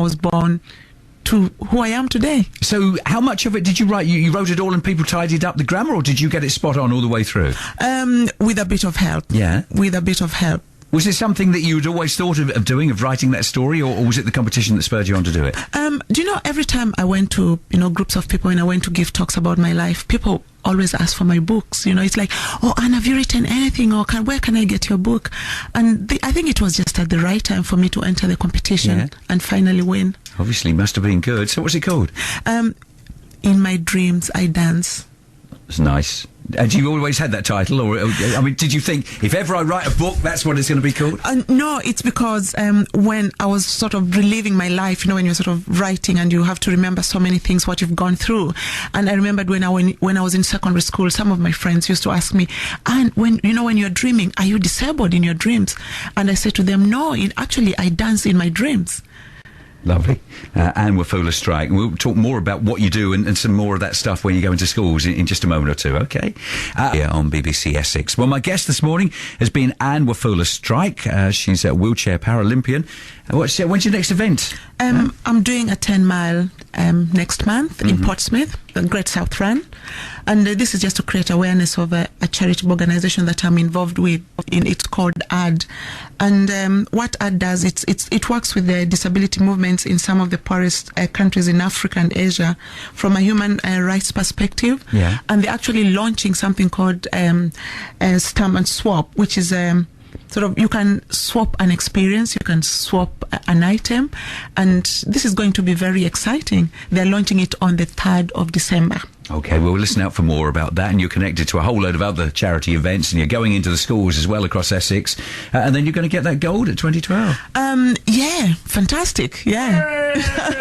was born to who I am today. So how much of it did you write? You wrote it all and people tidied up the grammar, or did you get it spot on all the way through? With a bit of help. Yeah. With a bit of help. Was it something that you'd always thought of doing, of writing that story, or was it the competition that spurred you on to do it? Do you know, every time I went to, groups of people and I went to give talks about my life, people always ask for my books. It's like, oh, Anne, have you written anything? Or where can I get your book? And I think it was just at the right time for me to enter the competition and finally win. Obviously, must have been good. So what's it called? In My Dreams, I Dance. That's nice. And you always had that title, or did you think, if ever I write a book, that's what it's going to be called? No, it's because when I was sort of reliving my life, when you're sort of writing and you have to remember so many things, what you've gone through. And I remembered when I was in secondary school, some of my friends used to ask me, and when you're dreaming, are you disabled in your dreams? And I said to them, no, actually I dance in my dreams. Lovely. Anne Wafula Strike. We'll talk more about what you do and some more of that stuff when you go into schools in just a moment or two, okay? Here on BBC Essex. Well, my guest this morning has been Anne Wafula Strike. She's a wheelchair Paralympian. When's your next event? I'm doing a 10-mile next month in Portsmouth, the Great South Run. And this is just to create awareness of a charitable organisation that I'm involved with. It's called AD. And what AD does, it works with the disability movements in some of the poorest countries in Africa and Asia from a human rights perspective. Yeah. And they're actually launching something called Stamp and Swap, which is sort of, you can swap an experience, you can swap an item, and this is going to be very exciting. They're launching it on the 3rd of December. Okay, well, listen out for more about that, and you're connected to a whole load of other charity events, and you're going into the schools as well across Essex, and then you're going to get that gold at 2012. Yeah, fantastic, yeah.